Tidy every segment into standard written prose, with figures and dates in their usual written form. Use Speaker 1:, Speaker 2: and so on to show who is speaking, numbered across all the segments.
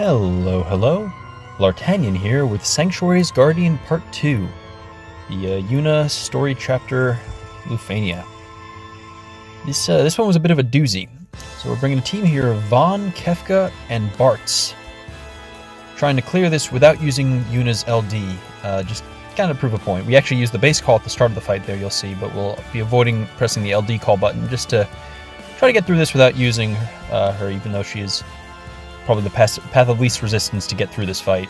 Speaker 1: Hello, hello. Bl'Artagnan here with Sanctuary's Guardian Part 2. The Yuna story chapter, Lufenia. This one was a bit of a doozy. So we're bringing a team here of Vaan, Kefka, and Bartz. Trying to clear this without using Yuna's LD, just kind of prove a point. We actually used the base call at the start of the fight there, you'll see, but we'll be avoiding pressing the LD call button just to try to get through this without using her, even though she is probably the path of least resistance to get through this fight.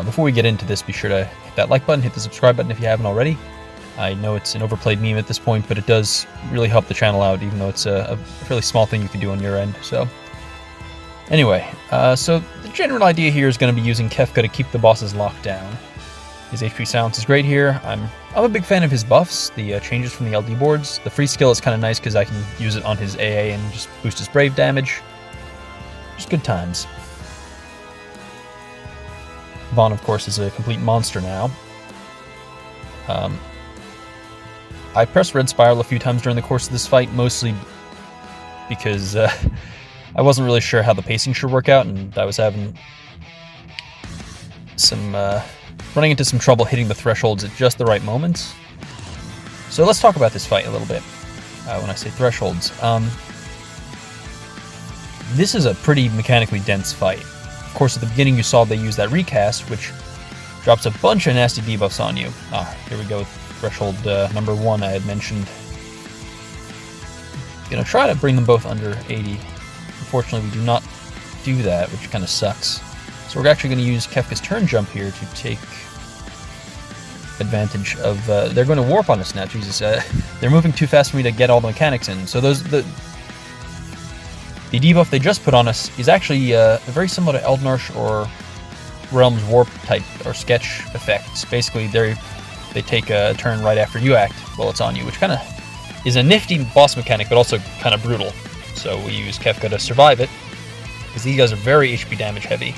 Speaker 1: Before we get into this, be sure to hit that like button, hit the subscribe button if you haven't already. I know it's an overplayed meme at this point, but it does really help the channel out, even though it's a fairly small thing you can do on your end. So, anyway, so the general idea here is going to be using Kefka to keep the bosses locked down. His HP silence is great here. I'm a big fan of his buffs, the changes from the LD boards. The free skill is kind of nice because I can use it on his AA and just boost his brave damage. Just good times. Vaan, of course, is a complete monster now. I pressed Red Spiral a few times during the course of this fight, mostly because I wasn't really sure how the pacing should work out, and I was having some running into some trouble hitting the thresholds at just the right moments. So let's talk about this fight a little bit. When I say thresholds, this is a pretty mechanically dense fight. Of course, at the beginning you saw they use that recast, which drops a bunch of nasty debuffs on you. Here we go with threshold number 1 I had mentioned. Gonna try to bring them both under 80. Unfortunately, we do not do that, which kind of sucks. So we're actually going to use Kefka's turn jump here to take advantage of... they're going to warp on us now, Jesus. They're moving too fast for me to get all the mechanics in. So the debuff they just put on us is actually very similar to Eald'narche or Realm's warp type or sketch effects. Basically, they take a turn right after you act while it's on you, which kind of is a nifty boss mechanic, but also kind of brutal. So we use Kefka to survive it, because these guys are very HP damage heavy.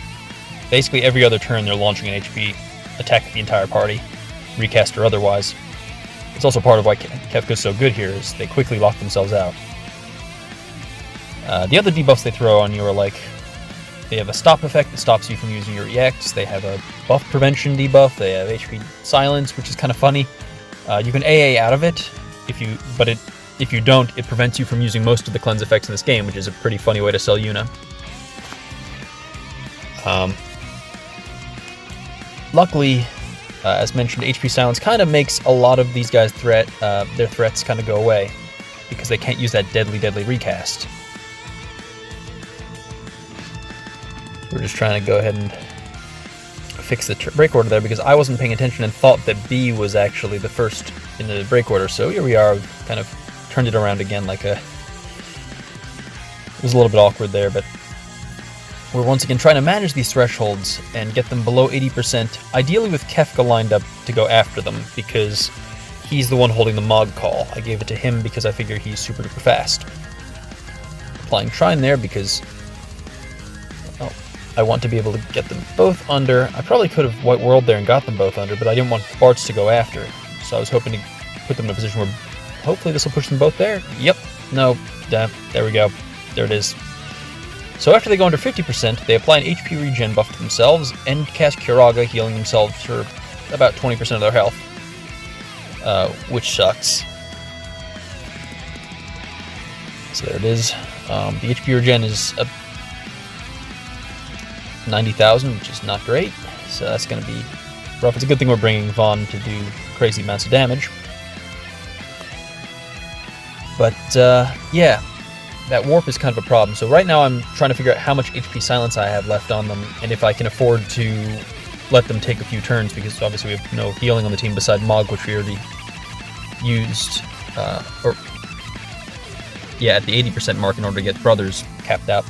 Speaker 1: Basically, every other turn they're launching an HP attack at the entire party, recast or otherwise. It's also part of why Kefka's so good here, is they quickly lock themselves out. The other debuffs they throw on you are like, they have a stop effect that stops you from using your EX, they have a buff prevention debuff, they have HP silence, which is kind of funny. You can AA out of it, if you don't, it prevents you from using most of the cleanse effects in this game, which is a pretty funny way to sell Yuna. Luckily, as mentioned, HP silence kind of makes a lot of these guys' their threats kind of go away, because they can't use that deadly recast. We're just trying to go ahead and fix the break order there, because I wasn't paying attention and thought that B was actually the first in the break order. So here we are, we've kind of turned it around again like it was a little bit awkward there, but we're once again trying to manage these thresholds and get them below 80%, ideally with Kefka lined up to go after them, because he's the one holding the Mog call. I gave it to him because I figure he's super duper fast. Applying Shrine there because I want to be able to get them both under. I probably could have White World there and got them both under, but I didn't want Bartz to go after. So I was hoping to put them in a position where hopefully this will push them both there. Yep. No. There we go. There it is. So after they go under 50%, they apply an HP regen buff to themselves and cast Curaga, healing themselves for about 20% of their health. Which sucks. So there it is. The HP regen is 90,000, which is not great, so that's going to be rough. It's a good thing we're bringing Vaan to do crazy amounts of damage. But, yeah, that warp is kind of a problem. So right now I'm trying to figure out how much HP silence I have left on them, and if I can afford to let them take a few turns, because obviously we have no healing on the team beside Mog, which we already used, at the 80% mark in order to get Brothers capped out.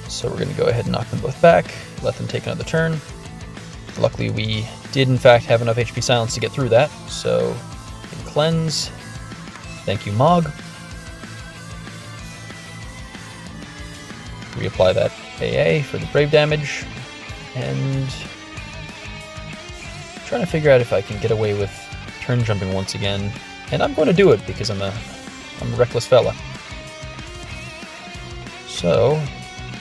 Speaker 1: So we're going to go ahead and knock them both back, let them take another turn. Luckily we did in fact have enough HP silence to get through that, so we can cleanse. Thank you, Mog. Reapply that AA for the brave damage, and trying to figure out if I can get away with turn jumping once again, and I'm going to do it because I'm a reckless fella. So,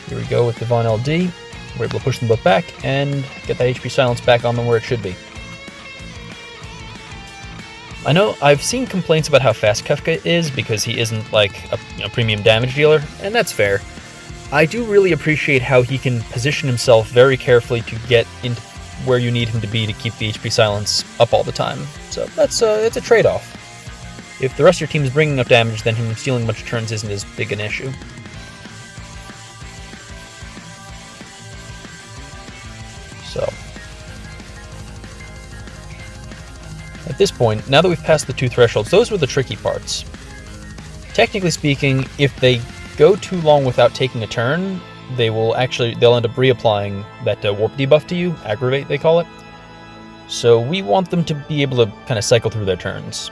Speaker 1: here we go with the Vaan LD. We're able to push them both back and get that HP silence back on them where it should be. I know I've seen complaints about how fast Kefka is because he isn't like a premium damage dealer, and that's fair. I do really appreciate how he can position himself very carefully to get into where you need him to be to keep the HP silence up all the time. So that's it's a trade-off. If the rest of your team is bringing up damage, then him stealing a bunch of turns isn't as big an issue. So, at this point, now that we've passed the 2 thresholds, those were the tricky parts. Technically speaking, if they go too long without taking a turn, they'll end up reapplying that warp debuff to you, Aggravate they call it. So we want them to be able to kind of cycle through their turns.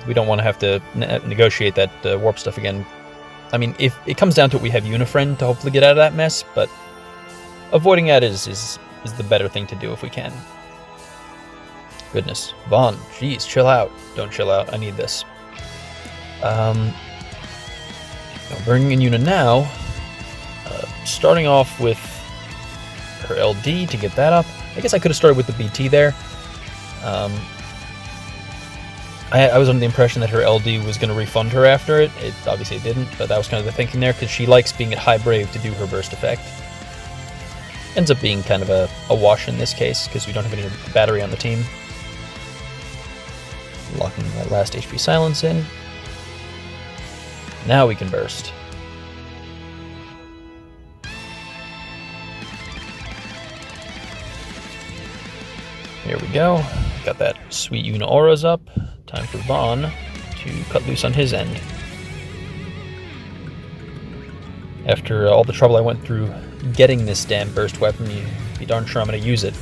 Speaker 1: We don't want to have to negotiate that warp stuff again. I mean, if it comes down to it, we have Unifriend to hopefully get out of that mess, but avoiding that is the better thing to do if we can. Goodness. Vaan, jeez, chill out. Don't chill out, I need this. Bringing in Yuna now, starting off with her LD to get that up. I guess I could have started with the BT there. I was under the impression that her LD was going to refund her after it. It obviously didn't, but that was kind of the thinking there, because she likes being at high brave to do her burst effect. Ends up being kind of a wash in this case, because we don't have any battery on the team. Locking that last HP silence in. Now we can burst. Here we go. Got that sweet Yuna auras up. Time for Vaan to cut loose on his end. After all the trouble I went through getting this damn burst weapon, you be darn sure I'm going to use it.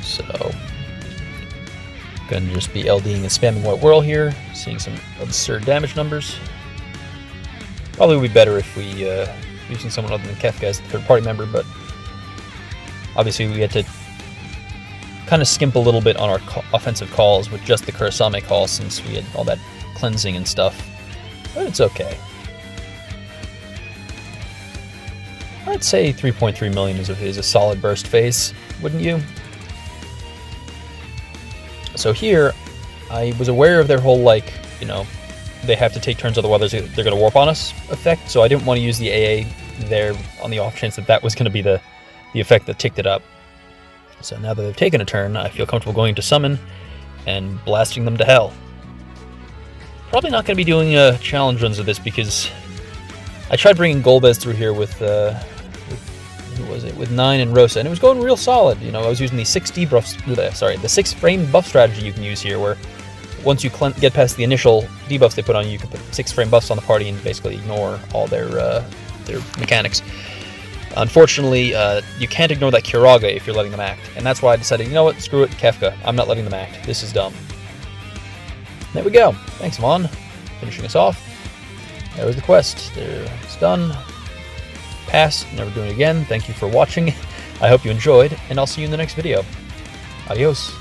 Speaker 1: So, gonna just be LDing and spamming White Whirl here, seeing some absurd damage numbers. Probably would be better if we using someone other than Kefka as the third party member, but obviously we had to kind of skimp a little bit on our offensive calls with just the Kurasame call, since we had all that cleansing and stuff, but it's okay. I'd say 3.3 million is a solid burst phase, wouldn't you? So here, I was aware of their whole, like, they have to take turns, otherwise they're going to warp on us effect, so I didn't want to use the AA there on the off chance that was going to be the effect that ticked it up. So now that they've taken a turn, I feel comfortable going to summon and blasting them to hell. Probably not going to be doing challenge runs of this, because I tried bringing Golbez through here with who was it? With 9 and Rosa, and it was going real solid. I was using the 6 debuffs, the 6 frame buff strategy you can use here, where once you get past the initial debuffs they put on you, you can put 6 frame buffs on the party and basically ignore all their mechanics. Unfortunately, you can't ignore that Curaga if you're letting them act, and that's why I decided, you know what, screw it, Kefka, I'm not letting them act. This is dumb. There we go. Thanks, Vaan. Finishing us off. There was the quest. There, it's done. Pass. Never doing it again. Thank you for watching. I hope you enjoyed, and I'll see you in the next video. Adios.